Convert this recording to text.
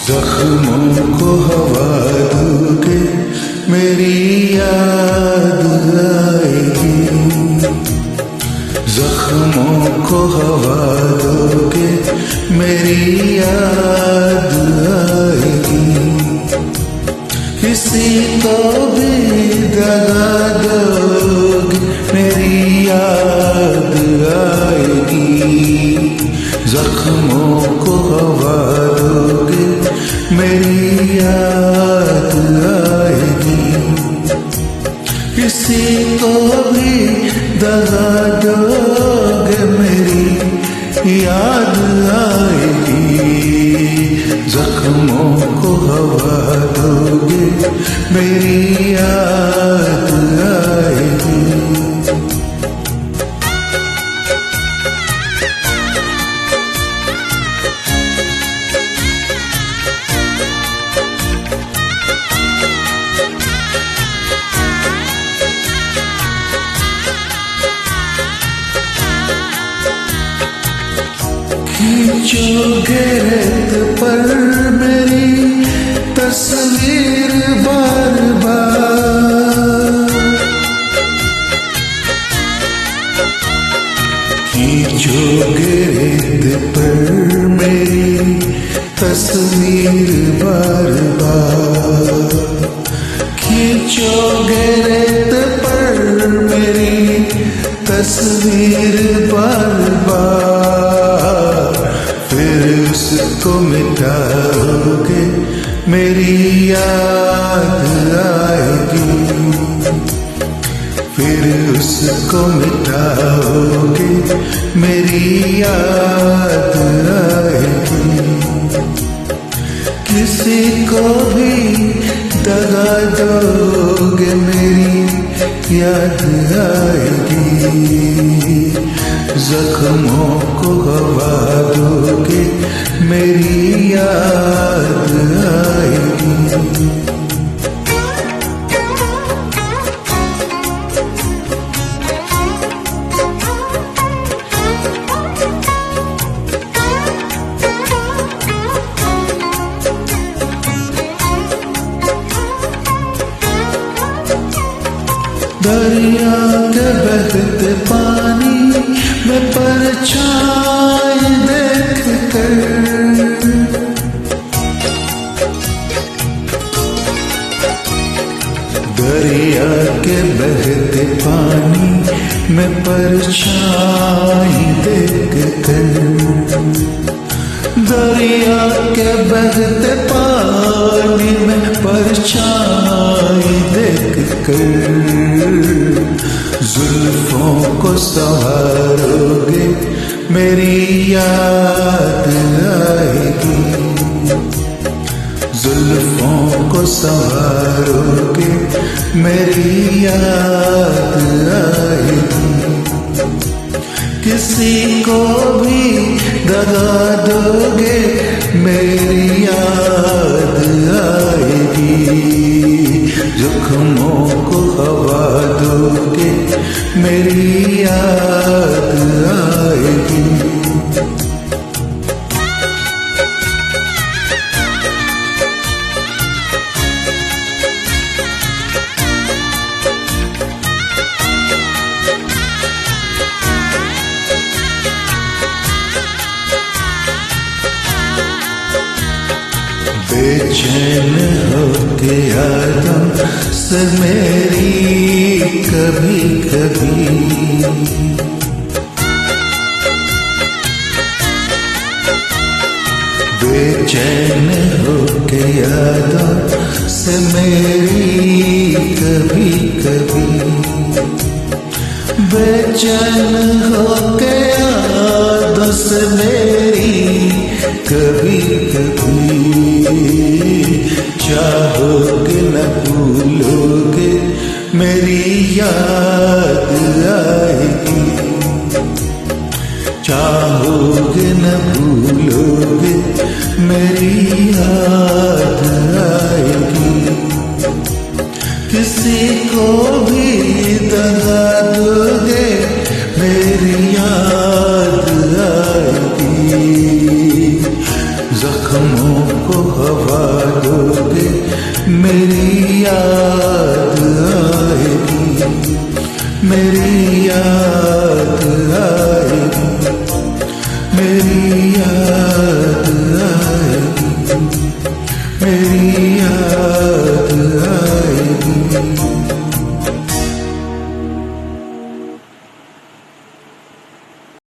जख्मों को हवा दोगे मेरी याद आएगी। जख्मों को हवा दोगे मेरी याद आएगी। किसी को भी दगा दोगे मेरी याद आएगी। जख्मों को हवा दोगे मेरी याद आएगी। किसी को भी दगा दोगे मेरी याद आएगी। जख्मों को हवा दोगे मेरी याद आएगी। खींचोगे रेत पर मेरी तस्वीर बार बार। खींचोगे रेत पर मेरी तस्वीर बार बार। खींचोगे रेत पर मेरी तस्वीर बार बार। फिर उसको मिटाओगे मेरी याद आएगी। फिर उसको मिटाओगे मेरी याद आएगी। किसी को भी दगा दोगे मेरी याद आएगी। जख्मों को हवा दोगे मेरी याद आएगी। दरिया के बहते पानी में परछाई देख कर। दरिया के बहते पानी में परछाई देख कर। दरिया के बहते पानी में परछाई देख कर। जुल्फों को संवारोगे मेरी याद आएगी। जुल्फों को संवारोगे मेरी याद आएगी। किसी को भी दगा दोगे मेरी याद आएगी। जख्मों को हवा दोगे मेरी याद आएगी। बेचैन होके यादों से मेरी कभी कभी। बेचैन होके यादों से मेरी कभी कभी। बेचैन होके यादों से मेरी कभी कभी। चाहोगे न भूलोगे मेरी याद आएगी। चाहोगे न भूलोगे मेरी याद आएगी। किसी को भी दगा दोगे मेरी याद आएगी। जख्म जख्मों को हवा दोगे, मेरी याद आएगी, मेरी याद आएगी, मेरी